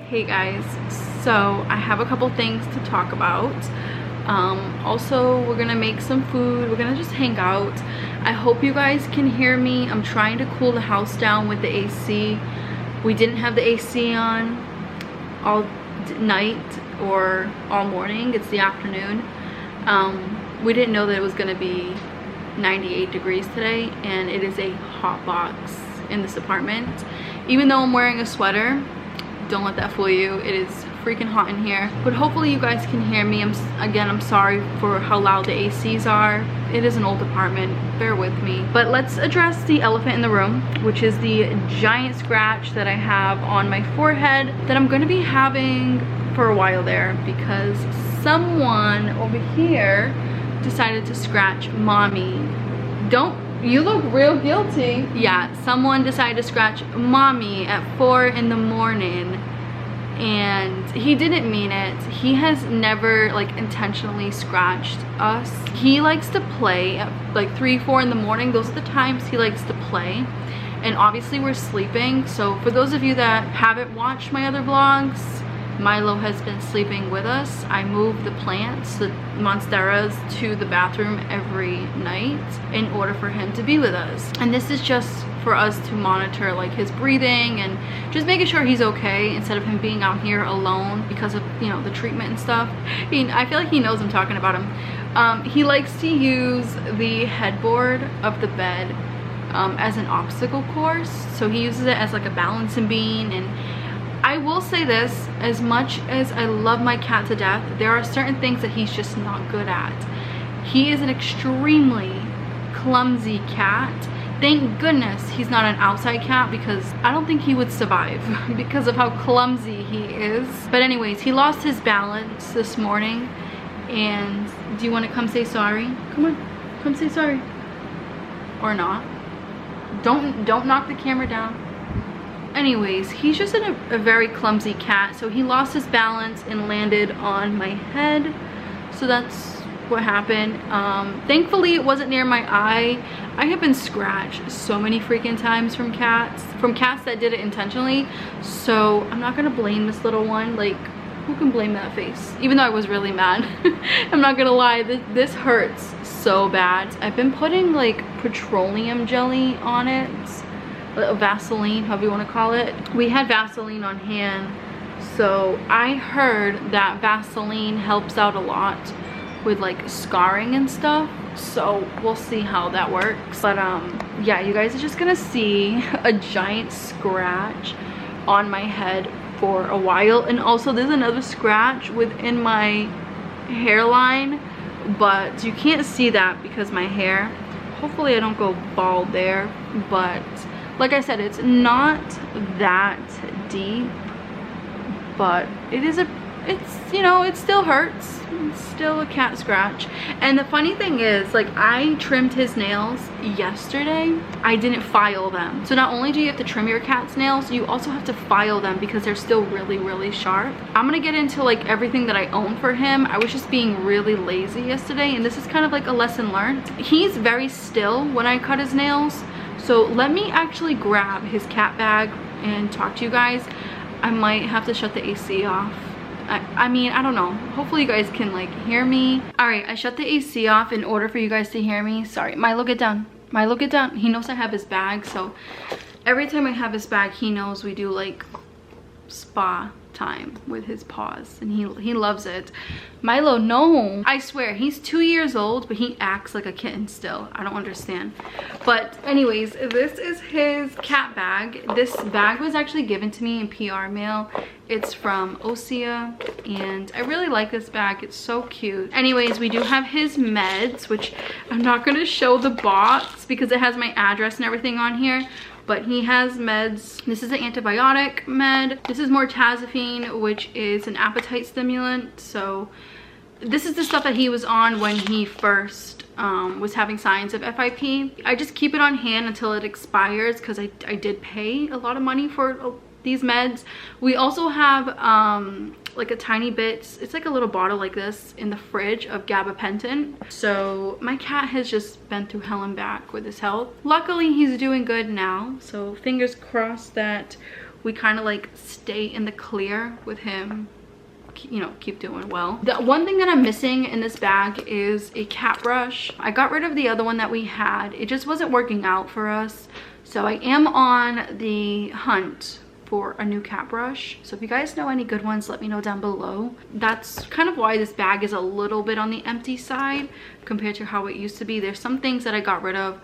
Hey guys, so I have a couple things to talk about. Also, we're gonna make some food. We're gonna just hang out. I hope you guys can hear me. I'm trying to cool the house down with the AC. We didn't have the AC on all night or all morning. It's the afternoon. We didn't know that it was gonna be 98 degrees today, and it is a hot box in this apartment. Even though I'm wearing a sweater, don't let that fool you. It is freaking hot in here, but hopefully you guys can hear me. I'm sorry for how loud the ACs are. It is an old apartment, bear with me. But let's address the elephant in the room, which is the giant scratch that I have on my forehead that I'm going to be having for a while there, because someone over here decided to scratch mommy. You look real guilty. Yeah, someone decided to scratch mommy at 4 in the morning, and he didn't mean it. He has never like intentionally scratched us. He likes to play at like 3, 4 in the morning. Those are the times he likes to play, and obviously we're sleeping. So for those of you that haven't watched my other vlogs, Milo has been sleeping with us. I move the plants, the monsteras, to the bathroom every night in order for him to be with us. And this is just for us to monitor like his breathing and just making sure he's okay, instead of him being out here alone because of, you know, the treatment and stuff. I feel like he knows I'm talking about him. He likes to use the headboard of the bed as an obstacle course. So he uses it as like a balancing beam. And I will say this, as much as I love my cat to death, there are certain things that he's just not good at. He is an extremely clumsy cat. Thank goodness he's not an outside cat, because I don't think he would survive because of how clumsy he is. But anyways, he lost his balance this morning. And do you want to come say sorry? Come on, come say sorry. Or not. Don't knock the camera down. Anyways, he's just a very clumsy cat, so he lost his balance and landed on my head. So that's what happened. Thankfully it wasn't near my eye. I have been scratched so many freaking times from cats that did it intentionally, so I'm not gonna blame this little one. Like, who can blame that face? Even though I was really mad. I'm not gonna lie, this hurts so bad. I've been putting like petroleum jelly on it, Vaseline, however you want to call it. We had Vaseline on hand, so I heard that Vaseline helps out a lot with like scarring and stuff, so we'll see how that works. But yeah, you guys are just gonna see a giant scratch on my head for a while. And also there's another scratch within my hairline, but you can't see that because my hair, hopefully I don't go bald there. But like I said, it's not that deep, but it's, you know, it still hurts. It's still a cat scratch. And the funny thing is, like, I trimmed his nails yesterday. I didn't file them. So not only do you have to trim your cat's nails, you also have to file them because they're still really, really sharp. I'm gonna get into like everything that I own for him. I was just being really lazy yesterday, and this is kind of like a lesson learned. He's very still when I cut his nails. So let me actually grab his cat bag and talk to you guys. I might have to shut the AC off. I mean, I don't know. Hopefully you guys can like hear me. All right, I shut the AC off in order for you guys to hear me. Sorry, Milo, get down. Milo, get down. He knows I have his bag, so every time I have his bag, he knows we do like spa time with his paws, and he loves it. Milo, no, I swear, he's 2 years old, but he acts like a kitten still. I don't understand. But anyways, this is his cat bag. This bag was actually given to me in PR mail. It's from Osea, and I really like this bag. It's so cute. Anyways, we do have his meds, which I'm not going to show the box because it has my address and everything on here. But he has meds. This is an antibiotic med. This is mortazapine, which is an appetite stimulant. So this is the stuff that he was on when he first was having signs of FIP. I just keep it on hand until it expires because I did pay a lot of money for these meds. We also have like a tiny bit, it's like a little bottle like this in the fridge of gabapentin. So my cat has just been through hell and back with his health. Luckily he's doing good now, so fingers crossed that we kind of like stay in the clear with him, you know, keep doing well. The one thing that I'm missing in this bag is a cat brush. I got rid of the other one that we had. It just wasn't working out for us. So I am on the hunt for a new cat brush. So if you guys know any good ones, let me know down below. That's kind of why this bag is a little bit on the empty side compared to how it used to be. There's some things that I got rid of.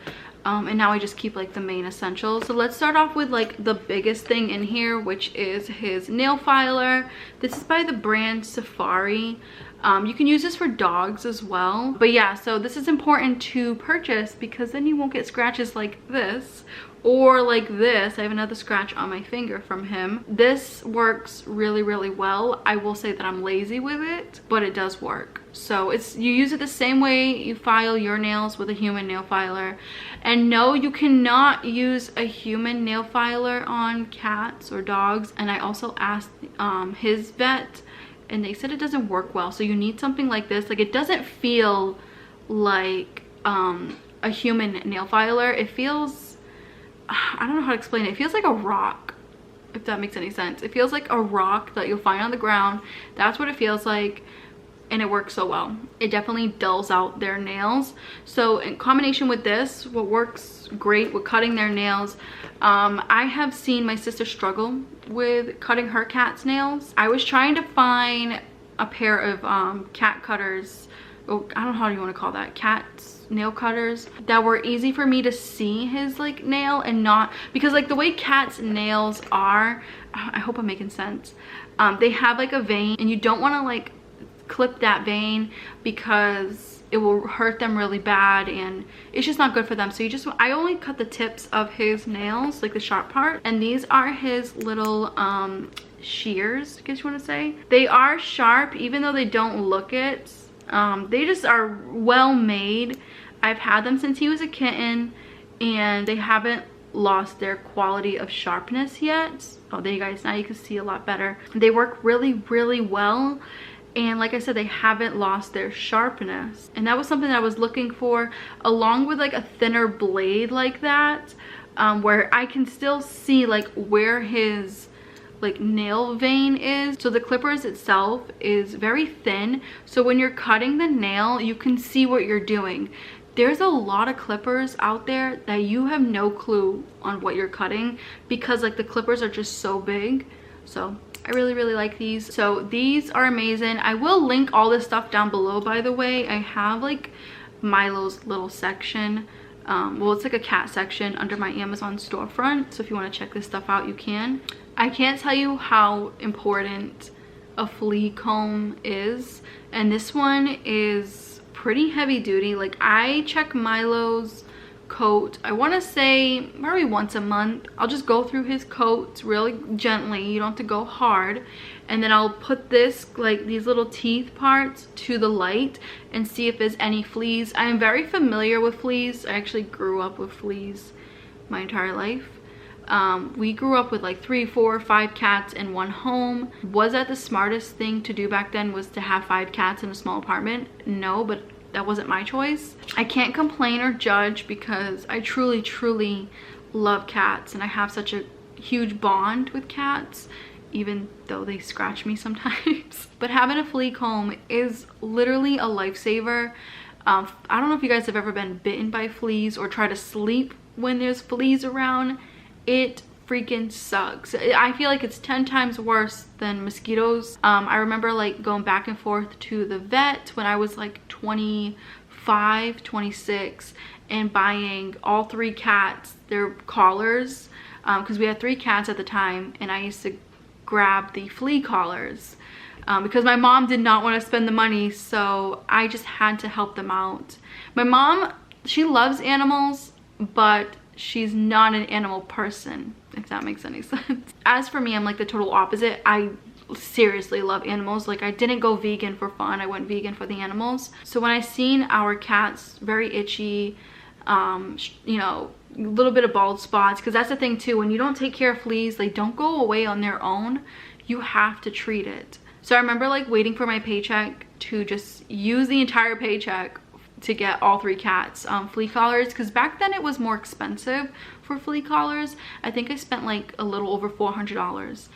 And now I just keep like the main essentials. So let's start off with like the biggest thing in here, which is his nail filer. This is by the brand Safari. You can use this for dogs as well. But yeah, so this is important to purchase because then you won't get scratches like this or like this. I have another scratch on my finger from him. This works really, really well. I will say that I'm lazy with it, but it does work. So you use it the same way you file your nails with a human nail filer. And no, you cannot use a human nail filer on cats or dogs. And I also asked his vet, and they said it doesn't work well. So you need something like this. Like, it doesn't feel like a human nail filer. It feels, I don't know how to explain it. It feels like a rock, if that makes any sense. It feels like a rock that you'll find on the ground. That's what it feels like. And it works so well. It definitely dulls out their nails. So in combination with this, what works great with cutting their nails, I have seen my sister struggle with cutting her cat's nails. I was trying to find a pair of cat cutters, or I don't know how you want to call that, cat's nail cutters that were easy for me to see his like nail, and not because like the way cats nails are, I hope I'm making sense, they have like a vein, and you don't want to like clip that vein because it will hurt them really bad and it's just not good for them. So I only cut the tips of his nails, like the sharp part, and these are his little shears, I guess you want to say. They are sharp even though they don't look it. They just are well made. I've had them since he was a kitten and they haven't lost their quality of sharpness yet. Oh, there you guys, now you can see a lot better. They work really, really well. And like I said, they haven't lost their sharpness. And that was something that I was looking for, along with like a thinner blade like that, where I can still see like where his like nail vein is. So the clippers itself is very thin. So when you're cutting the nail, you can see what you're doing. There's a lot of clippers out there that you have no clue on what you're cutting because like the clippers are just so big. So I really, really like these. So these are amazing. I will link all this stuff down below, by the way. I have like Milo's little section. Well, it's like a cat section under my Amazon storefront. So if you want to check this stuff out, you can. I can't tell you how important a flea comb is. And this one is pretty heavy duty. Like, I check Milo's coat, I want to say probably once a month. I'll just go through his coats really gently. You don't have to go hard. And then I'll put this, like these little teeth parts, to the light and see if there's any fleas. I am very familiar with fleas. I actually grew up with fleas my entire life. We grew up with like 3, 4, 5 cats in one home. Was that the smartest thing to do back then, was to have 5 cats in a small apartment? No, but that wasn't my choice. I can't complain or judge because I truly, truly love cats, and I have such a huge bond with cats, even though they scratch me sometimes. But having a flea comb is literally a lifesaver. I don't know if you guys have ever been bitten by fleas or try to sleep when there's fleas around. It freaking sucks. I feel like it's 10 times worse than mosquitoes. I remember like going back and forth to the vet when I was like 25, 26, and buying all 3 cats their collars, because we had 3 cats at the time, and I used to grab the flea collars because my mom did not want to spend the money, so I just had to help them out. My mom, she loves animals, but she's not an animal person, if that makes any sense. As for me, I'm like the total opposite. I seriously love animals. Like, I didn't go vegan for fun, I went vegan for the animals. So when I seen our cats very itchy, you know, a little bit of bald spots, because that's the thing too, when you don't take care of fleas, they don't go away on their own. You have to treat it. So I remember like waiting for my paycheck to just use the entire paycheck to get all 3 cats flea collars, because back then it was more expensive for flea collars. I think I spent like a little over $400.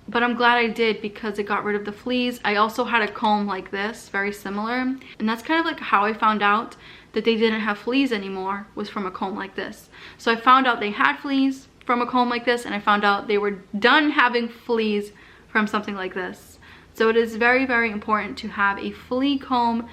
But I'm glad I did because it got rid of the fleas. I also had a comb like this, very similar. And that's kind of like how I found out that they didn't have fleas anymore, was from a comb like this. So I found out they had fleas from a comb like this, and I found out they were done having fleas from something like this. So it is very, very important to have a flea comb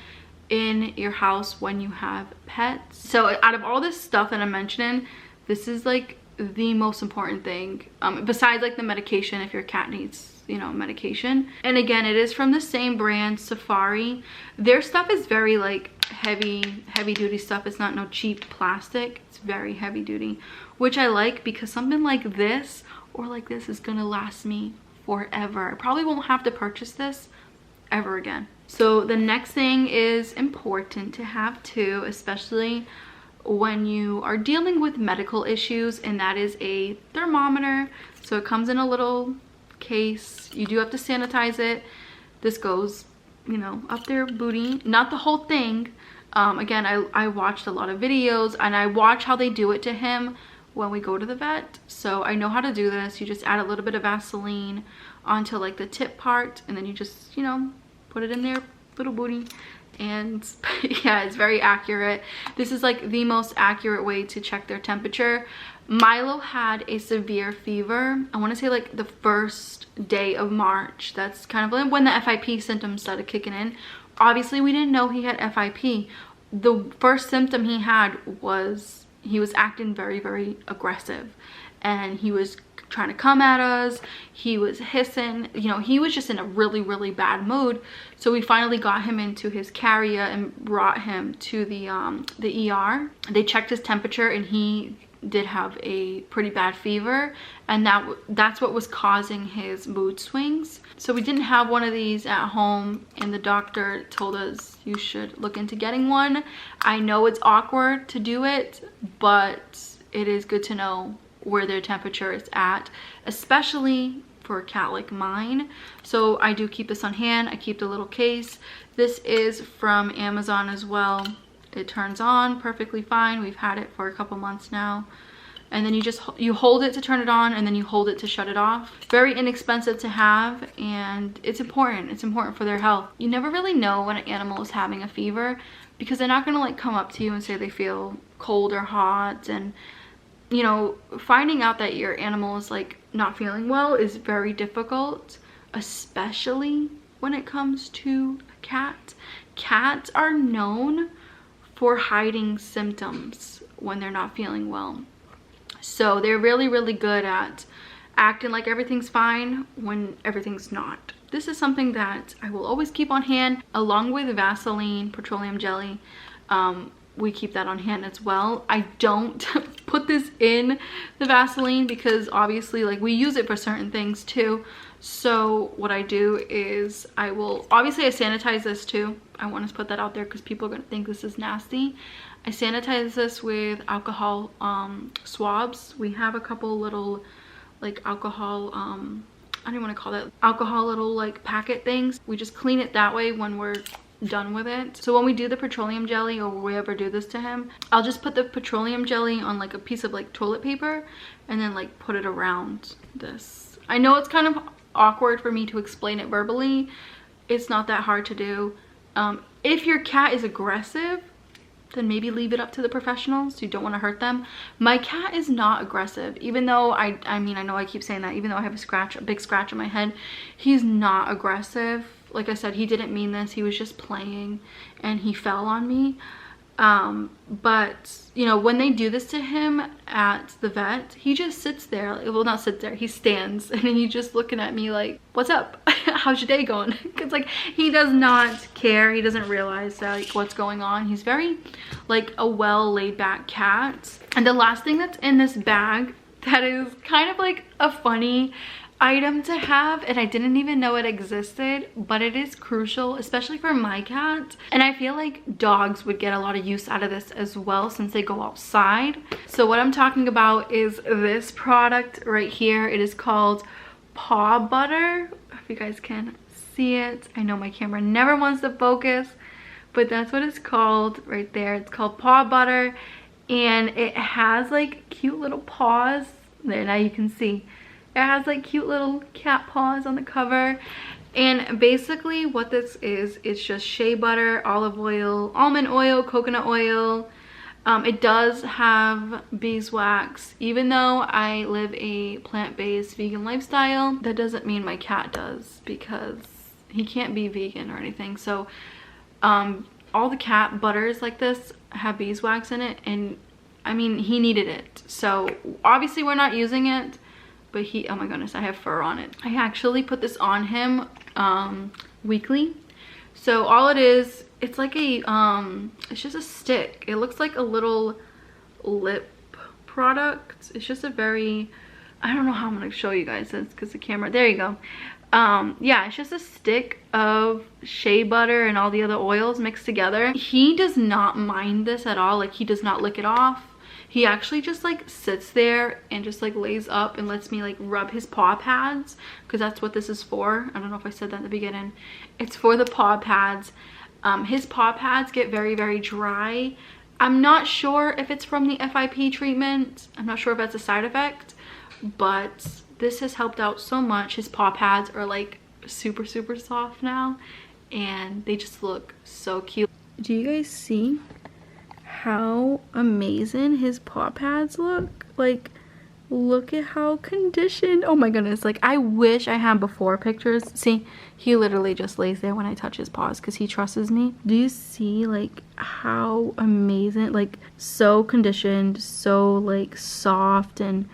in your house when you have pets. So out of all this stuff that I'm mentioning, this is like the most important thing, besides like the medication if your cat needs, you know, medication. And again, it is from the same brand, Safari. Their stuff is very like heavy duty stuff. It's not no cheap plastic. It's very heavy duty, which I like, because something like this or like this is gonna last me forever. I probably won't have to purchase this ever again. So the next thing is important to have too, especially when you are dealing with medical issues, and that is a thermometer. So it comes in a little case. You do have to sanitize it. This goes, you know, up their booty, not the whole thing. Again, I watched a lot of videos, and I watch how they do it to him when we go to the vet. So I know how to do this. You just add a little bit of Vaseline onto like the tip part, and then you just, you know, put it in their little booty. And yeah, it's very accurate. This is like the most accurate way to check their temperature. Milo had a severe fever, I want to say like the first day of March. That's kind of when the FIP symptoms started kicking in. Obviously we didn't know he had FIP. The first symptom he had was he was acting very, very aggressive, and he was trying to come at us. He was hissing, you know, he was just in a really, really bad mood. So we finally got him into his carrier and brought him to the ER. They checked his temperature, and he did have a pretty bad fever, and that's what was causing his mood swings. So we didn't have one of these at home, and the doctor told us you should look into getting one. I know it's awkward to do it, but it is good to know where their temperature is at, especially for a cat like mine. So I do keep this on hand. I keep the little case. This is from Amazon as well. It turns on perfectly fine. We've had it for a couple months now. And then you hold it to turn it on, and then you hold it to shut it off. Very inexpensive to have, and it's important. It's important for their health. You never really know when an animal is having a fever, because they're not gonna like come up to you and say they feel cold or hot. And you know, finding out that your animal is like not feeling well is very difficult, especially when it comes to a cat. Cats are known for hiding symptoms when they're not feeling well. So they're really, really good at acting like everything's fine when everything's not. This is something that I will always keep on hand, along with Vaseline, petroleum jelly. We keep that on hand as well. I don't put this in the Vaseline because obviously like we use it for certain things too. So what I do is I sanitize this too. I want to put that out there because people are going to think this is nasty. I sanitize this with alcohol swabs. We have a couple little like alcohol, I don't even want to call that, alcohol little like packet things. We just clean it that way when we're done with it. So when we do the petroleum jelly, or we ever do this to him, I'll just put the petroleum jelly on like a piece of like toilet paper, and then like put it around this. I know it's kind of awkward for me to explain it verbally. It's not that hard to do. If your cat is aggressive, then maybe leave it up to the professionals. You don't want to hurt them. My cat is not aggressive, even though I mean, I know I keep saying that, even though I have a big scratch on my head, he's not aggressive. Like I said, he didn't mean this. He was just playing, and he fell on me. But you know, when they do this to him at the vet, he just sits there. Well, not sits there, he stands, and he's just looking at me like, what's up? How's your day going? It's like he does not care. He doesn't realize like what's going on. He's very like a well laid back cat. And the last thing that's in this bag that is kind of like a funny item to have, and I didn't even know it existed, but it is crucial, especially for my cat. And I feel like dogs would get a lot of use out of this as well, since they go outside. So what I'm talking about is this product right here. It is called Paw Butter. If you guys can see it, I know my camera never wants to focus, but that's what it's called right there. It's called Paw Butter. and it has like cute little paws. There, now you can see. It has like cute little cat paws on the cover. And basically what this is, it's just shea butter, olive oil, almond oil, coconut oil. It does have beeswax. Even though I live a plant-based vegan lifestyle, that doesn't mean my cat does, because he can't be vegan or anything. So all the cat butters like this have beeswax in it, and I mean, he needed it. So obviously we're not using it, but he, oh my goodness, I have fur on it. I actually put this on him weekly. So all it is, it's like a it's just a stick. It looks like a little lip product. It's just a very, I don't know how I'm gonna show you guys this because the camera, there you go. Yeah, it's just a stick of shea butter and all the other oils mixed together. He does not mind this at all. Like, he does not lick it off. He actually just like sits there and just like lays up and lets me like rub his paw pads, because that's what this is for. I don't know if I said that at the beginning. It's for the paw pads. His paw pads get very, very dry. I'm not sure if it's from the FIP treatment. I'm not sure if that's a side effect, but this has helped out so much. His paw pads are like super, super soft now, and they just look so cute. Do you guys see how amazing his paw pads look? Like, look at how conditioned. Oh my goodness, like I wish I had before pictures. See, he literally just lays there when I touch his paws because he trusts me. Do you see like how amazing, like so conditioned, so like soft and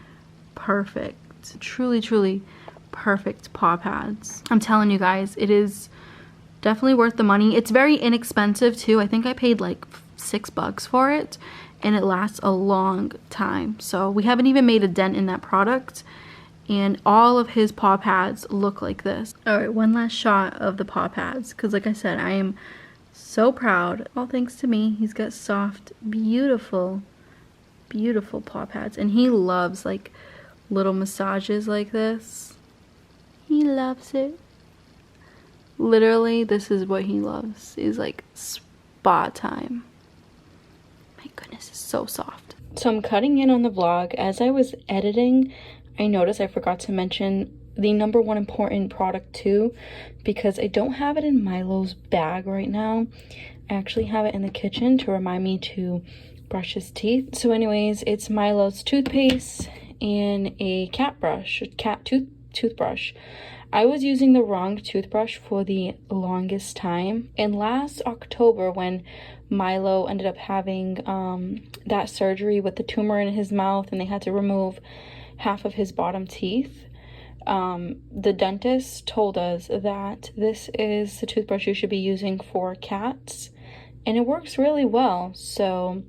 perfect. Truly, truly perfect paw pads. I'm telling you guys, it is definitely worth the money. It's very inexpensive too. I think I paid like $6 for it, and it lasts a long time. So we haven't even made a dent in that product, and all of his paw pads look like this. All right, one last shot of the paw pads, because like I said, I am so proud. All thanks to me. He's got soft, beautiful, beautiful paw pads, and he loves like little massages like this. He loves it. Literally, this is what he loves, is like spa time. My goodness, it's so soft. So I'm cutting in on the vlog. As I was editing, I noticed I forgot to mention the #1 important product too, because I don't have it in Milo's bag right now. I actually have it in the kitchen to remind me to brush his teeth. So anyways, it's Milo's toothpaste and a toothbrush. I was using the wrong toothbrush for the longest time, and last October when Milo ended up having that surgery with the tumor in his mouth and they had to remove half of his bottom teeth, the dentist told us that this is the toothbrush you should be using for cats, and it works really well. So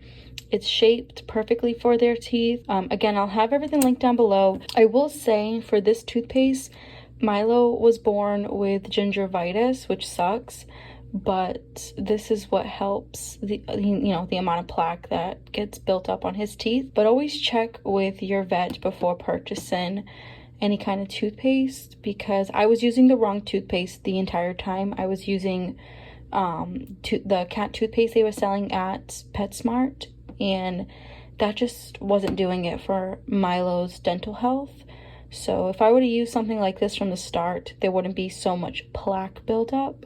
it's shaped perfectly for their teeth. Again, I'll have everything linked down below. I will say, for this toothpaste, Milo was born with gingivitis, which sucks, but this is what helps the amount of plaque that gets built up on his teeth. But always check with your vet before purchasing any kind of toothpaste, because I was using the wrong toothpaste the entire time. I was using the cat toothpaste they were selling at PetSmart, and that just wasn't doing it for Milo's dental health. So if I were to use something like this from the start, there wouldn't be so much plaque built up.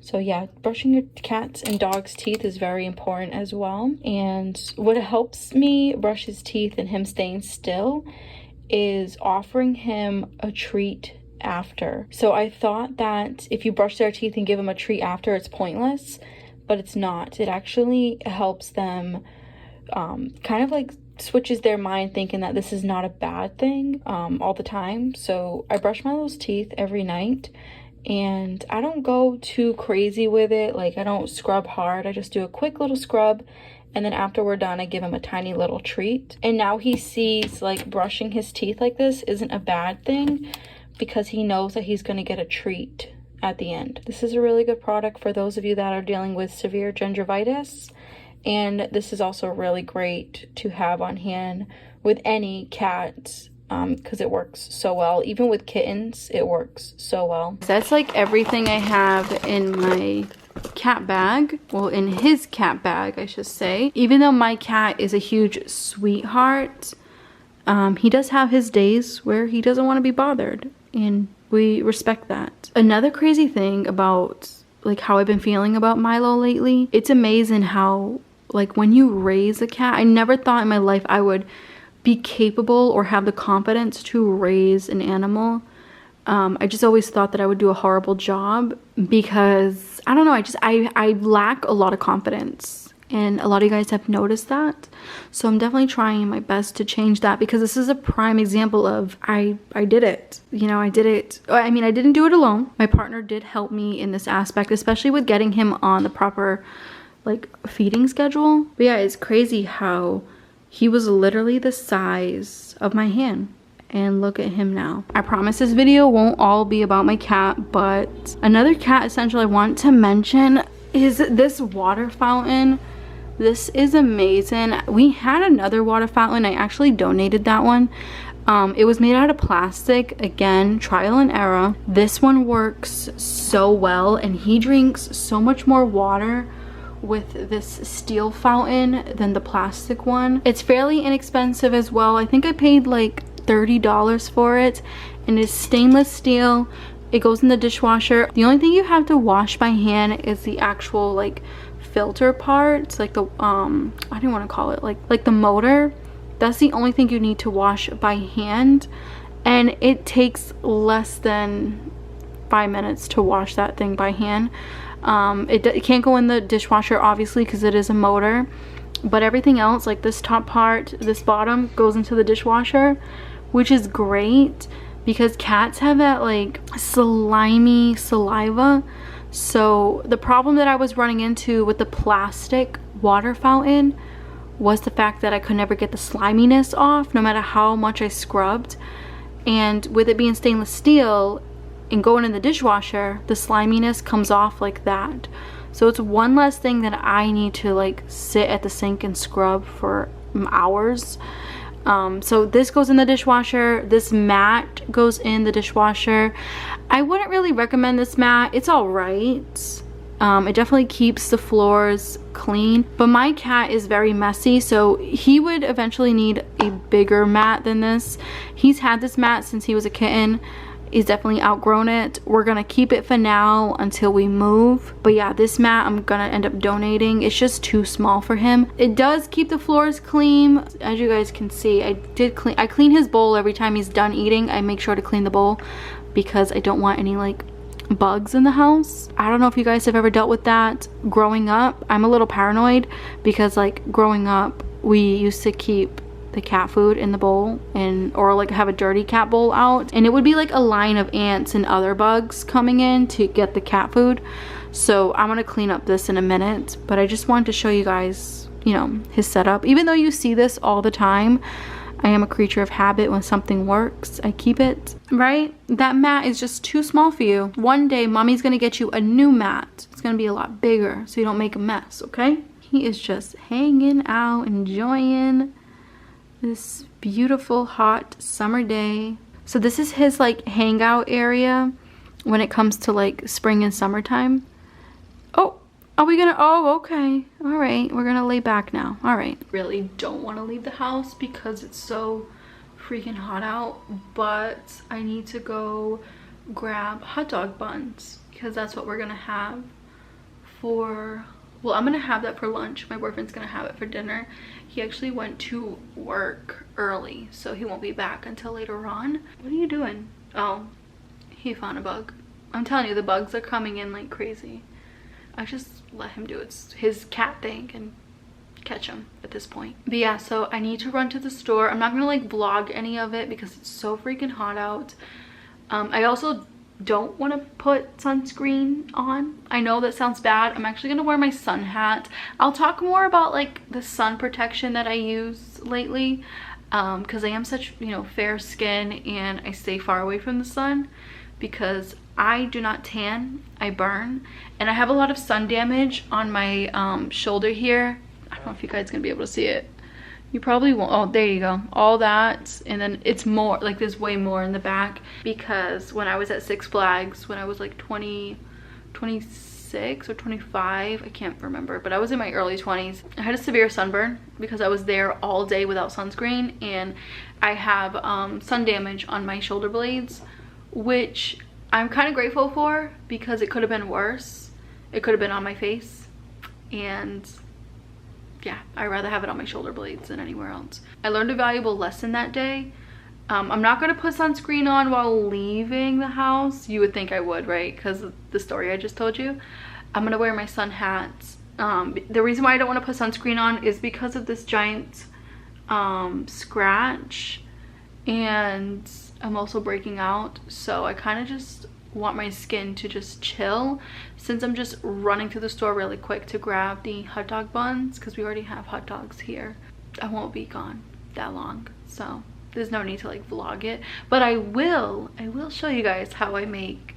So yeah, brushing your cat's and dog's teeth is very important as well. And what helps me brush his teeth and him staying still is offering him a treat after. So I thought that if you brush their teeth and give them a treat after, it's pointless, but it's not. It actually helps them kind of like switches their mind, thinking that this is not a bad thing all the time. So I brush Milo's teeth every night, and I don't go too crazy with it. Like, I don't scrub hard. I just do a quick little scrub, and then after we're done, I give him a tiny little treat. And now he sees like brushing his teeth like this isn't a bad thing, because he knows that he's going to get a treat at the end. This is a really good product for those of you that are dealing with severe gingivitis. And this is also really great to have on hand with any cat because it works so well. Even with kittens, it works so well. That's like everything I have in my cat bag. Well, in his cat bag, I should say. Even though my cat is a huge sweetheart, he does have his days where he doesn't want to be bothered, and we respect that. Another crazy thing about like how I've been feeling about Milo lately, it's amazing how like when you raise a cat, I never thought in my life I would be capable or have the confidence to raise an animal. I just always thought that I would do a horrible job because I don't know, I lack a lot of confidence, and a lot of you guys have noticed that. So I'm definitely trying my best to change that, because this is a prime example of I did it. You know, I did it. I mean, I didn't do it alone. My partner did help me in this aspect, especially with getting him on the proper like feeding schedule. But yeah, it's crazy how he was literally the size of my hand. And look at him now. I promise this video won't all be about my cat, but another cat essential I want to mention is this water fountain. This is amazing. We had another water fountain. I actually donated that one. It was made out of plastic. Again, trial and error. This one works so well, and he drinks so much more water with this steel fountain than the plastic one. It's fairly inexpensive as well. I think I paid like $30 for it, and it's stainless steel. It goes in the dishwasher. The only thing you have to wash by hand is the actual like filter part, like the I don't want to call it like the motor. That's the only thing you need to wash by hand, and it takes less than 5 minutes to wash that thing by hand. It can't go in the dishwasher obviously because it is a motor, but everything else, like this top part, this bottom, goes into the dishwasher, which is great because cats have that like slimy saliva. So the problem that I was running into with the plastic water fountain was the fact that I could never get the sliminess off no matter how much I scrubbed. And with it being stainless steel and going in the dishwasher, the sliminess comes off like that. So it's one less thing that I need to like sit at the sink and scrub for hours. So this goes in the dishwasher. This mat goes in the dishwasher. I wouldn't really recommend this mat. It's all right. It definitely keeps the floors clean, but my cat is very messy, so he would eventually need a bigger mat than this. He's had this mat since he was a kitten. He's definitely outgrown it. We're gonna keep it for now until we move. But yeah, this mat I'm gonna end up donating. It's just too small for him. It does keep the floors clean. As you guys can see, I clean his bowl every time he's done eating. I make sure to clean the bowl because I don't want any like bugs in the house. I don't know if you guys have ever dealt with that growing up. I'm a little paranoid because like growing up, we used to keep the cat food in the bowl, and or like have a dirty cat bowl out, and it would be like a line of ants and other bugs coming in to get the cat food. So I'm gonna clean up this in a minute, but I just wanted to show you guys, you know, his setup. Even though you see this all the time, I am a creature of habit. When something works, I keep it, right? That mat is just too small for you. One day mommy's gonna get you a new mat. It's gonna be a lot bigger so you don't make a mess, okay? He is just hanging out, enjoying this beautiful hot summer day. So this is his like hangout area when it comes to like spring and summertime. Oh, are we gonna, oh, okay. All right, we're gonna lay back now. All right. Really don't want to leave the house because it's so freaking hot out, but I need to go grab hot dog buns because that's what we're gonna have for, well, I'm gonna have that for lunch. My boyfriend's gonna have it for dinner. He actually went to work early, so he won't be back until later on. What are you doing? Oh, he found a bug. I'm telling you, the bugs are coming in like crazy. I just let him do it. His cat thing and catch him at this point. But yeah, so I need to run to the store. I'm not gonna like vlog any of it because it's so freaking hot out. I also don't want to put sunscreen on. I know that sounds bad. I'm actually gonna wear my sun hat. I'll talk more about like the sun protection that I use lately, because I am such, you know, fair skin and I stay far away from the sun because I do not tan, I burn, and I have a lot of sun damage on my shoulder here. I don't know if you guys are gonna be able to see it. You probably won't. Oh, there you go. All that, and then it's more, like there's way more in the back, because when I was at Six Flags, when I was like 26 or 25, I can't remember, but I was in my early 20s. I had a severe sunburn because I was there all day without sunscreen, and I have sun damage on my shoulder blades, which I'm kind of grateful for because it could have been worse. It could have been on my face, and yeah, I'd rather have it on my shoulder blades than anywhere else. I learned a valuable lesson that day. I'm not going to put sunscreen on while leaving the house. You would think I would, right? Because of the story I just told you. I'm going to wear my sun hats. The reason why I don't want to put sunscreen on is because of this giant scratch, and I'm also breaking out. So I kind of just want my skin to just chill, since I'm just running to the store really quick to grab the hot dog buns, because we already have hot dogs here. I won't be gone that long, so there's no need to like vlog it, but I will show you guys how I make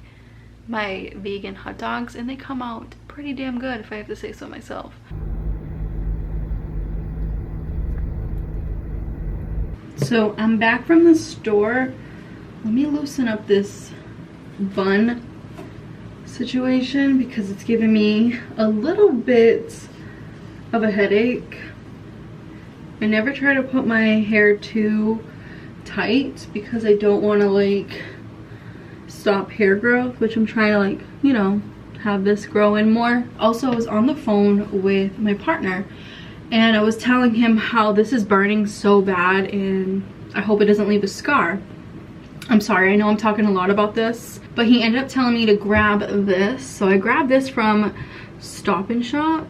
my vegan hot dogs, and they come out pretty damn good, if I have to say so myself. So I'm back from the store. Let me loosen up this bun situation because it's giving me a little bit of a headache. I never try to put my hair too tight because I don't want to like stop hair growth, which I'm trying to like, you know, have this grow in more. Also, I was on the phone with my partner and I was telling him how this is burning so bad and I hope it doesn't leave a scar. I'm sorry, I know I'm talking a lot about this, but he ended up telling me to grab this. So I grabbed this from Stop and Shop.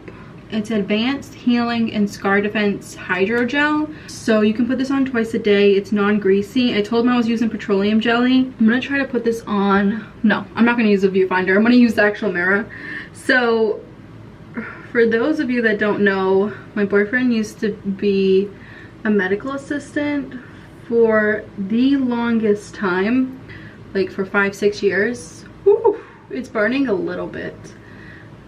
It's Advanced Healing and Scar Defense Hydrogel. So you can put this on twice a day. It's non-greasy. I told him I was using petroleum jelly. I'm gonna try to put this on. No, I'm not gonna use a viewfinder. I'm gonna use the actual mirror. So for those of you that don't know, my boyfriend used to be a medical assistant for the longest time, like for 5-6 years. Whew, it's burning a little bit,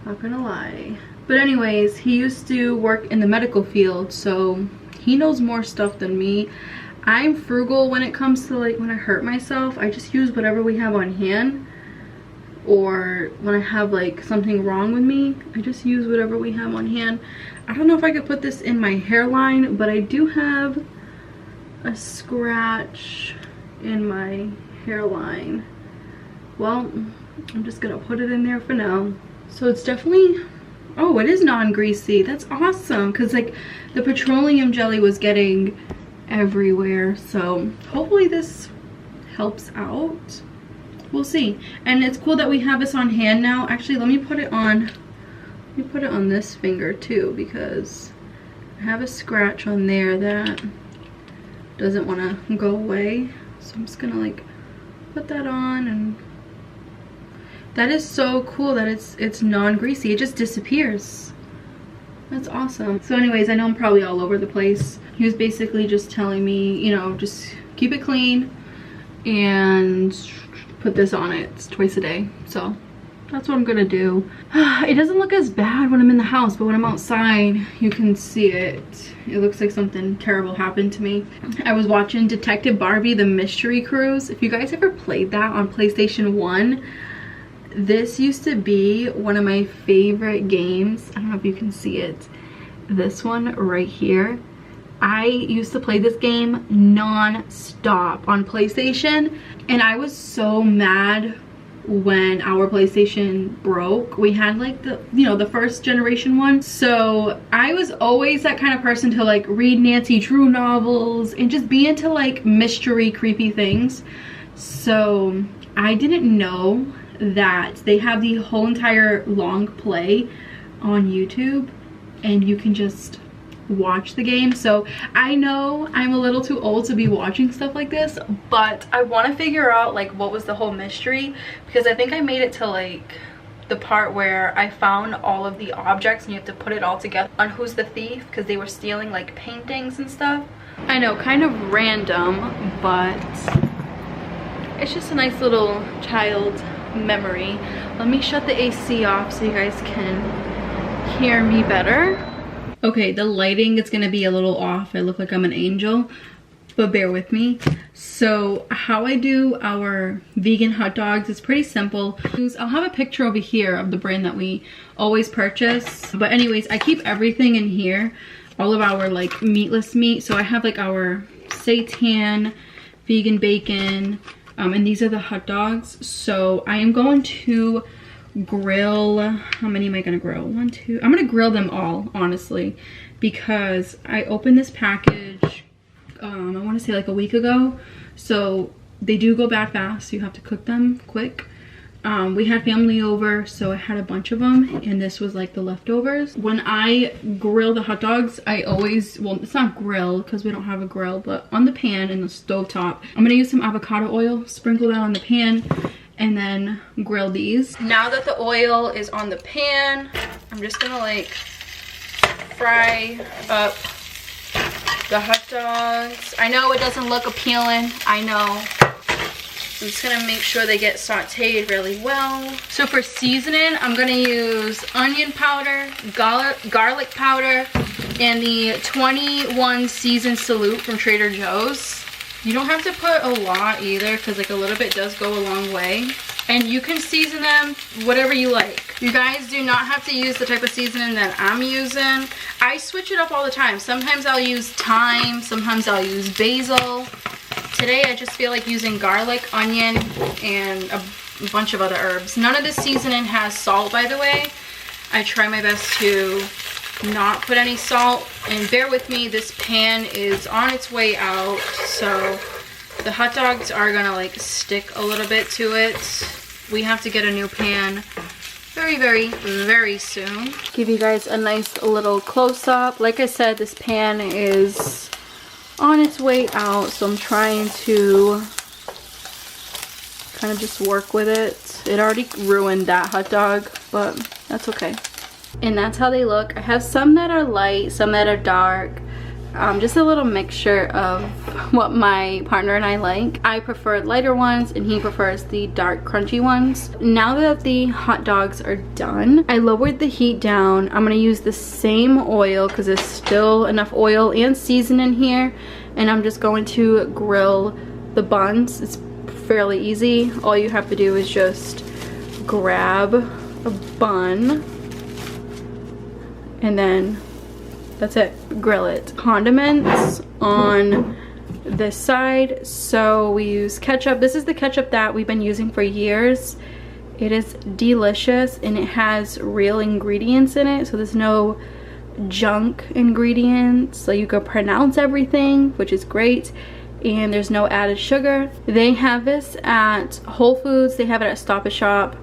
not gonna lie. But anyways, he used to work in the medical field, so he knows more stuff than me. I'm frugal when it comes to like when I hurt myself. I just use whatever we have on hand, or when I have like something wrong with me, I just use whatever we have on hand. I don't know if I could put this in my hairline, but I do have a scratch in my hairline. Well, I'm just gonna put it in there for now. So it's definitely, oh, it is non-greasy. That's awesome, because like the petroleum jelly was getting everywhere. So hopefully this helps out. We'll see. And it's cool that we have this on hand now. Actually, let me put it on this finger too, because I have a scratch on there that doesn't want to go away. So I'm just gonna like put that on, and that is so cool that it's non-greasy. It just disappears. That's awesome. So anyways, I know I'm probably all over the place. He was basically just telling me, you know, just keep it clean and put this on it twice a day. So that's what I'm gonna do. It doesn't look as bad when I'm in the house, but when I'm outside, you can see it. It looks like something terrible happened to me. I was watching Detective Barbie: The Mystery Cruise. If you guys ever played that on PlayStation 1, this used to be one of my favorite games. I don't know if you can see it. This one right here. I used to play this game non-stop on PlayStation, and I was so mad when our PlayStation broke. We had like the, you know, the first generation one. So I was always that kind of person to like read Nancy Drew novels and just be into like mystery, creepy things. So I didn't know that they have the whole entire long play on YouTube and you can just watch the game. So I know I'm a little too old to be watching stuff like this, but I want to figure out like what was the whole mystery, because I think I made it to like the part where I found all of the objects and you have to put it all together on who's the thief, because they were stealing like paintings and stuff. I know, kind of random, but it's just a nice little child memory. Let me shut the AC off so you guys can hear me better. Okay, the lighting is gonna be a little off. I look like I'm an angel, but bear with me. So how I do our vegan hot dogs is pretty simple. I'll have a picture over here of the brand that we always purchase. But anyways, I keep everything in here, all of our like meatless meat. So I have like our seitan, vegan bacon, and these are the hot dogs. So I am going to grill, how many am I gonna grill? 1, 2, I'm gonna grill them all, honestly, because I opened this package I want to say like a week ago, so they do go bad fast, so you have to cook them quick. We had family over, so I had a bunch of them, and this was like the leftovers. When I grill the hot dogs, I always, well, it's not grill because we don't have a grill, but on the pan in the stovetop, I'm gonna use some avocado oil, sprinkle that on the pan, and then grill these. Now that the oil is on the pan, I'm just gonna like fry up the hot dogs. I know it doesn't look appealing, I know. I'm just gonna make sure they get sauteed really well. So for seasoning, I'm gonna use onion powder, garlic powder, and the 21 season salute from Trader Joe's. You don't have to put a lot either, because like a little bit does go a long way. And you can season them whatever you like. You guys do not have to use the type of seasoning that I'm using. I switch it up all the time. Sometimes I'll use thyme, sometimes I'll use basil. Today I just feel like using garlic, onion, and a bunch of other herbs. None of the seasoning has salt, by the way. I try my best to not put any salt, and bear with me, this pan is on its way out, so the hot dogs are gonna like stick a little bit to it. We have to get a new pan very, very, very soon. Give you guys a nice little close-up. Like I said, this pan is on its way out, so I'm trying to kind of just work with it. It already ruined that hot dog, but that's okay. And that's how they look. I have some that are light, some that are dark. Just a little mixture of what my partner and I like. I prefer lighter ones and he prefers the dark crunchy ones. Now that the hot dogs are done, I lowered the heat down. I'm gonna use the same oil because there's still enough oil and seasoning here, and I'm just going to grill the buns. It's fairly easy. All you have to do is just grab a bun and then that's it, grill it. Condiments on this side, so we use ketchup. This is the ketchup that we've been using for years. It is delicious and it has real ingredients in it, so there's no junk ingredients, so you can pronounce everything, which is great, and there's no added sugar. They have this at Whole Foods, they have it at Stop & Shop.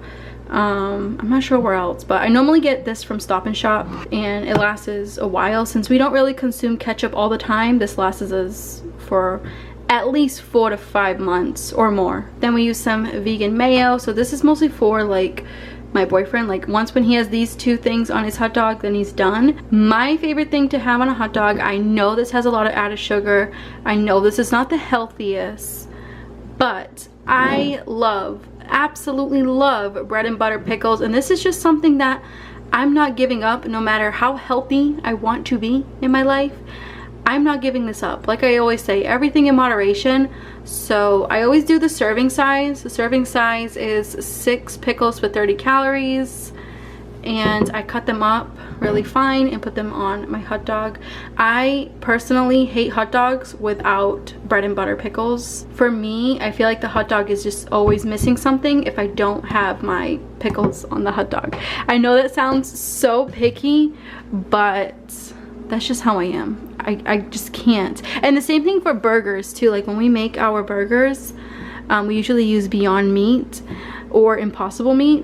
I'm not sure where else, but I normally get this from Stop & Shop and it lasts a while. Since we don't really consume ketchup all the time, this lasts us for at least 4 to 5 months or more. Then we use some vegan mayo, so this is mostly for like my boyfriend. Like once when he has these 2 things on his hot dog, then he's done. My favorite thing to have on a hot dog, I know this has a lot of added sugar, I know this is not the healthiest, but I love, absolutely love bread and butter pickles, and this is just something that I'm not giving up. No matter how healthy I want to be in my life, I'm not giving this up. Like I always say, everything in moderation. So I always do the serving size. The serving size is 6 pickles for 30 calories, and I cut them up really fine and put them on my hot dog. I personally hate hot dogs without bread and butter pickles. For me, I feel like the hot dog is just always missing something if I don't have my pickles on the hot dog. I know that sounds so picky, but that's just how I am. I just can't. And the same thing for burgers too. Like when we make our burgers, we usually use Beyond Meat or Impossible Meat.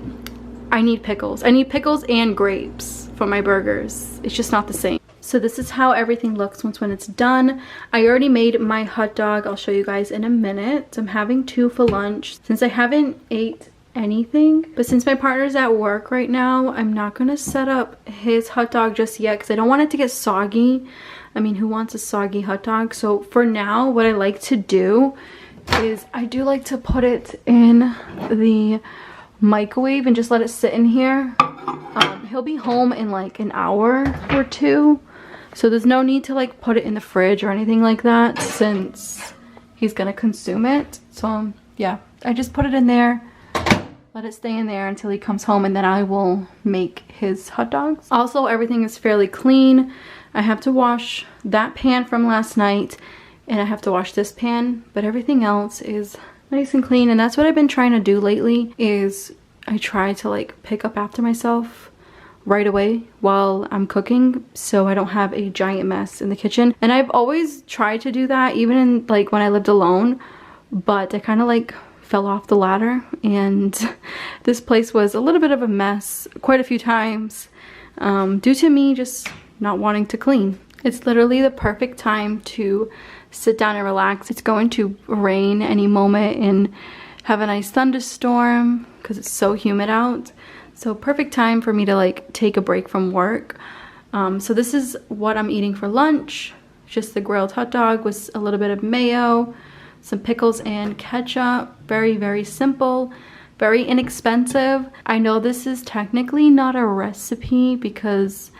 I need pickles. I need pickles and grapes for my burgers. It's just not the same. So this is how everything looks when it's done. I already made my hot dog. I'll show you guys in a minute. I'm having 2 for lunch since I haven't ate anything, but since my partner's at work right now, I'm not gonna set up his hot dog just yet because I don't want it to get soggy. I mean, who wants a soggy hot dog? So for now, what I like to do is I do like to put it in the microwave and just let it sit in here. He'll be home in like an hour or 2, So there's no need to like put it in the fridge or anything like that since he's gonna consume it. So yeah, I just put it in there, let it stay in there until he comes home, and then I will make his hot dogs. Also, everything is fairly clean. I have to wash that pan from last night, and I have to wash this pan, but everything else is nice and clean. And that's what I've been trying to do lately, is I try to like pick up after myself right away while I'm cooking, so I don't have a giant mess in the kitchen. And I've always tried to do that, even in like when I lived alone, but I kind of like fell off the ladder, and this place was a little bit of a mess quite a few times due to me just not wanting to clean. It's literally the perfect time to sit down and relax. It's going to rain any moment and have a nice thunderstorm because it's so humid out. So perfect time for me to like take a break from work. So this is what I'm eating for lunch. Just the grilled hot dog with a little bit of mayo, some pickles and ketchup. Very, very simple, very inexpensive. I know this is technically not a recipe because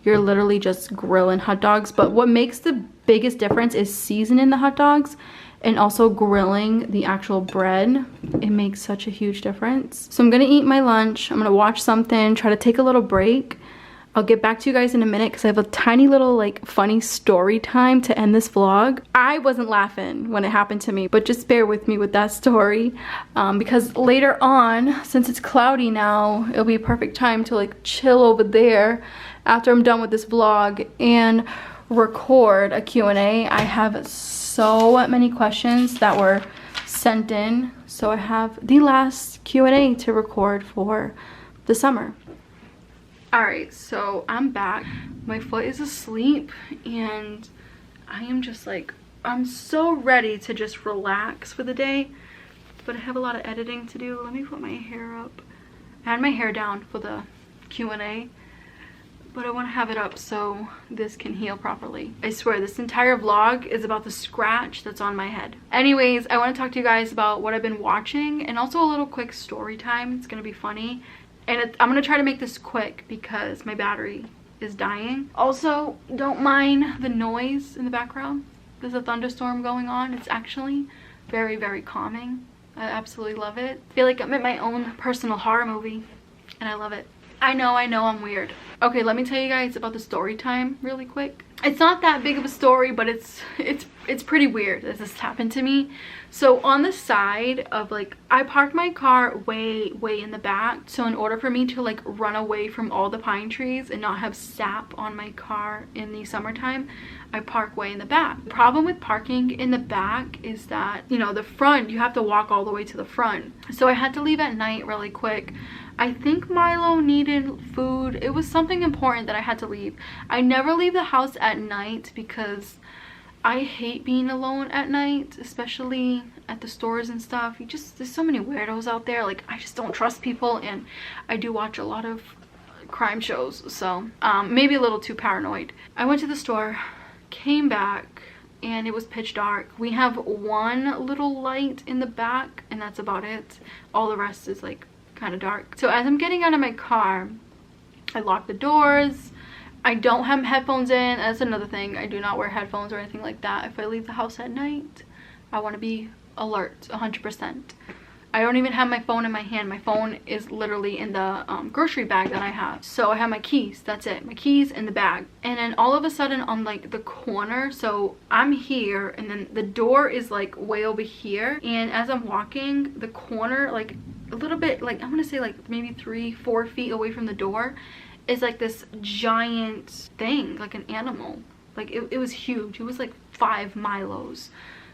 you're literally just grilling hot dogs, but what makes the biggest difference is seasoning the hot dogs and also grilling the actual bread. It makes such a huge difference. So I'm gonna eat my lunch, I'm gonna watch something, try to take a little break. I'll get back to you guys in a minute because I have a tiny little like funny story time to end this vlog. I wasn't laughing when it happened to me, but just bear with me with that story because later on, since it's cloudy now, it'll be a perfect time to like chill over there after I'm done with this vlog and record a Q&A. I have so many questions that were sent in, so I have the last Q&A to record for the summer. Alright, so I'm back. My foot is asleep and I am just like, I'm so ready to just relax for the day, but I have a lot of editing to do. Let me put my hair up. I had my hair down for the Q&A, but I want to have it up so this can heal properly. I swear this entire vlog is about the scratch that's on my head. Anyways, I want to talk to you guys about what I've been watching and also a little quick story time. It's gonna be funny. And I'm gonna try to make this quick because my battery is dying. Also, don't mind the noise in the background. There's a thunderstorm going on. It's actually very, very calming. I absolutely love it. I feel like I'm in my own personal horror movie and I love it. I know I'm weird. Okay, let me tell you guys about the story time really quick. It's not that big of a story, but it's pretty weird as this happened to me. So on the side of like, I parked my car way in the back. So in order for me to like run away from all the pine trees and not have sap on my car in the summertime, I park way in the back. The problem with parking in the back is that, you know, the front, you have to walk all the way to the front. So I had to leave at night really quick. I think Milo needed food. It was something important that I had to leave. I never leave the house at night because I hate being alone at night, especially at the stores and stuff. There's so many weirdos out there. Like, I just don't trust people, and I do watch a lot of crime shows, so maybe a little too paranoid. I went to the store, came back, and it was pitch dark. We have one little light in the back, and that's about it. All the rest is like kind of dark. So as I'm getting out of my car, I lock the doors. I don't have headphones in. That's another thing. I do not wear headphones or anything like that. If I leave the house at night, I want to be alert 100%. I don't even have my phone in my hand. My phone is literally in the grocery bag that I have. So I have my keys. That's it. My keys in the bag. And then all of a sudden on like the corner, so I'm here and then the door is like way over here. And as I'm walking, the corner, like a little bit, like I'm gonna say like maybe 3-4 feet away from the door, is like this giant thing, like an animal. Like it was huge. It was like 5 Milos.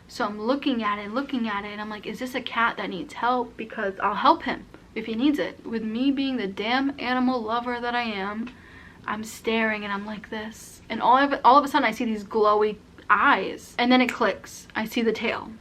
So I'm looking at it and I'm like, is this a cat that needs help? Because I'll help him if he needs it. With me being the damn animal lover that I am, I'm staring and I'm like this. And all of a sudden I see these glowy eyes. And then it clicks. I see the tail.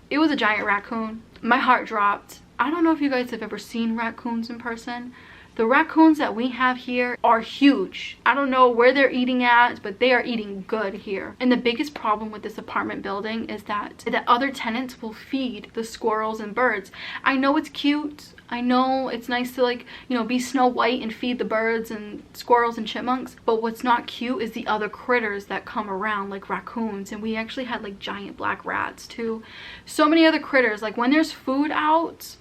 It was a giant raccoon. My heart dropped. I don't know if you guys have ever seen raccoons in person. The raccoons that we have here are huge. I don't know where they're eating at, but they are eating good here. And the biggest problem with this apartment building is that the other tenants will feed the squirrels and birds. I know it's cute. I know it's nice to, like, you know, be Snow White and feed the birds and squirrels and chipmunks, but what's not cute is the other critters that come around, like raccoons. And we actually had like giant black rats too. So many other critters. Like when there's food out,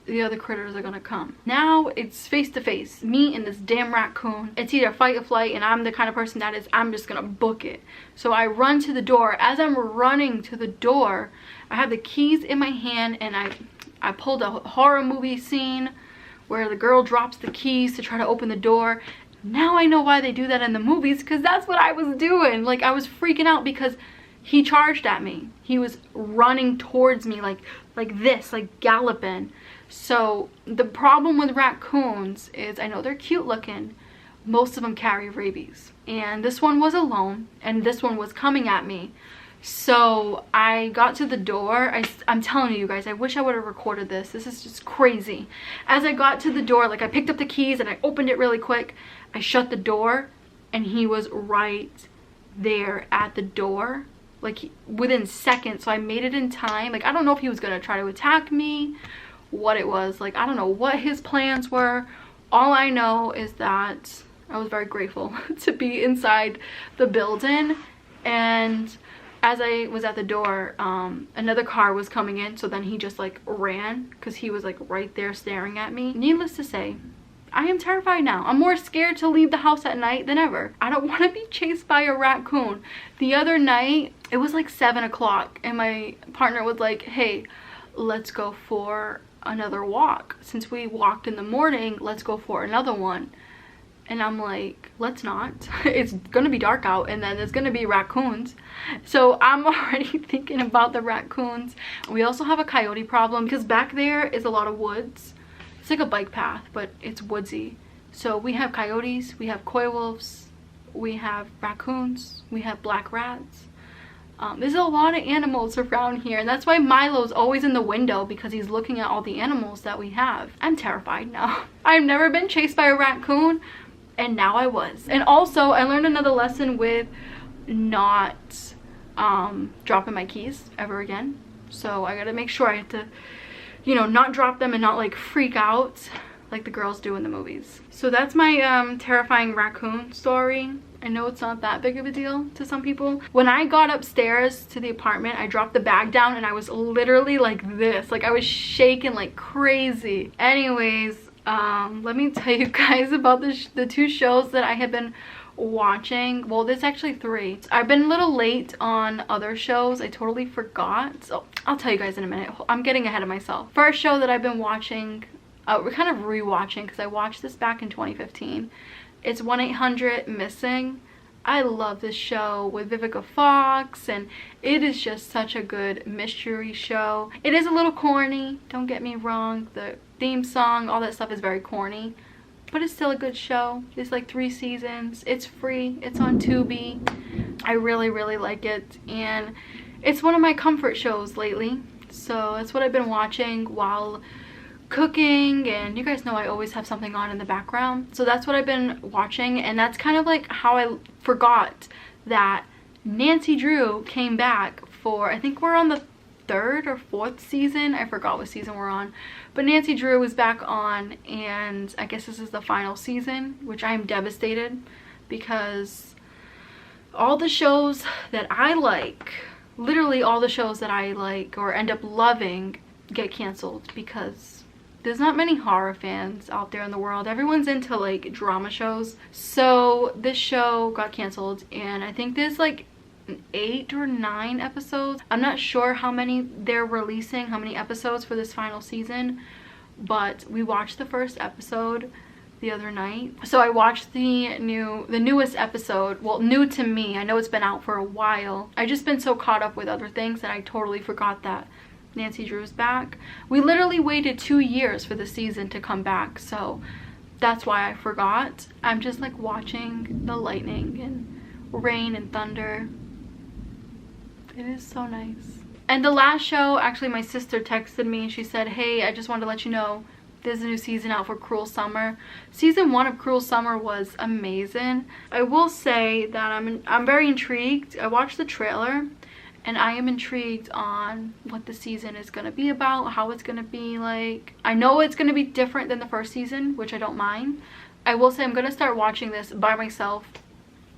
the other critters are gonna come. Now it's face to face, me and this damn raccoon. It's either fight or flight, and I'm the kind of person that is, I'm just gonna book it. So I run to the door. As I'm running to the door, I have the keys in my hand, and I pulled a horror movie scene where the girl drops the keys to try to open the door. Now I know why they do that in the movies, because that's what I was doing. Like, I was freaking out because he charged at me. He was running towards me like this, like galloping. So the problem with raccoons is, I know they're cute looking, most of them carry rabies. And this one was alone, and this one was coming at me. So I got to the door. I'm telling you guys, I wish I would have recorded this. This is just crazy. As I got to the door, like I picked up the keys and I opened it really quick. I shut the door and he was right there at the door, like within seconds. So I made it in time. Like, I don't know if he was gonna try to attack me, what it was. Like, I don't know what his plans were. All I know is that I was very grateful to be inside the building. And as I was at the door, another car was coming in, so then he just like ran because he was like right there staring at me. Needless to say, I am terrified now. I'm more scared to leave the house at night than ever. I don't want to be chased by a raccoon. The other night, it was like 7 o'clock, and my partner was like, hey, let's go for another walk. Since we walked in the morning, let's go for another one. And I'm like, let's not. It's gonna be dark out, and then there's gonna be raccoons. So I'm already thinking about the raccoons. We also have a coyote problem because back there is a lot of woods. It's like a bike path, but it's woodsy. So we have coyotes, we have coy wolves, we have raccoons, we have black rats. There's a lot of animals around here, and that's why Milo's always in the window, because he's looking at all the animals that we have. I'm terrified now. I've never been chased by a raccoon, and now I was. And also, I learned another lesson with not dropping my keys ever again. So I gotta make sure I have to, you know, not drop them and not like freak out like the girls do in the movies. So that's my terrifying raccoon story. I know it's not that big of a deal to some people. When I got upstairs to the apartment, I dropped the bag down and I was literally like this. Like, I was shaking like crazy. Anyways, let me tell you guys about the 2 shows that I have been watching. Well, there's actually 3. I've been a little late on other shows. I totally forgot. So I'll tell you guys in a minute. I'm getting ahead of myself. First show that I've been watching, we're kind of rewatching because I watched this back in 2015. It's 1-800-MISSING. I love this show with Vivica Fox, and it is just such a good mystery show. It is a little corny, don't get me wrong. The theme song, all that stuff is very corny, but it's still a good show. It's like 3 seasons. It's free. It's on Tubi. I really, really like it, and it's one of my comfort shows lately. So that's what I've been watching while cooking, and you guys know I always have something on in the background. So that's what I've been watching, and that's kind of like how I forgot that Nancy Drew came back for, I think we're on the 3rd or 4th season. I forgot what season we're on, but Nancy Drew is back on, and I guess this is the final season, which I am devastated because all the shows that I like, literally all the shows that I like or end up loving, get canceled because there's not many horror fans out there in the world. Everyone's into like drama shows. So this show got canceled, and I think there's like 8 or 9 episodes. I'm not sure how many they're releasing, how many episodes for this final season, but we watched the first episode the other night. So I watched the newest episode. Well, new to me. I know it's been out for a while. I just been so caught up with other things that I totally forgot that Nancy Drew's back. We literally waited 2 years for the season to come back, so that's why I forgot. I'm just like watching the lightning and rain and thunder. It is so nice. And the last show, actually my sister texted me and she said, hey, I just wanted to let you know there's a new season out for Cruel Summer. Season 1 of Cruel Summer was amazing. I will say that I'm very intrigued. I watched the trailer and I am intrigued on what the season is going to be about, how it's going to be like. I know it's going to be different than the first season, which I don't mind. I will say I'm going to start watching this by myself,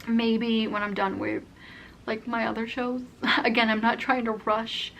maybe when I'm done with like my other shows. Again, I'm not trying to rush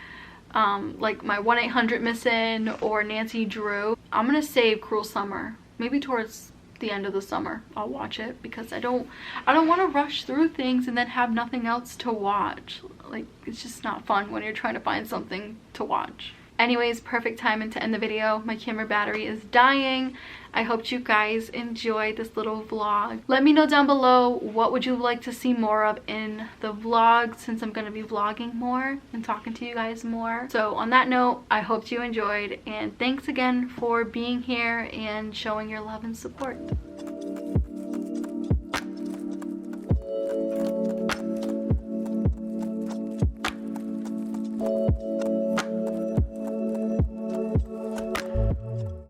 like my 1-800-Missing or Nancy Drew. I'm gonna save Cruel Summer maybe towards the end of the summer. I'll watch it because I don't want to rush through things and then have nothing else to watch. Like, it's just not fun when you're trying to find something to watch. Anyways, perfect timing to end the video. My camera battery is dying. I hope you guys enjoyed this little vlog. Let me know down below, what would you like to see more of in the vlog, since I'm going to be vlogging more and talking to you guys more. So on that note, I hope you enjoyed, and thanks again for being here and showing your love and support.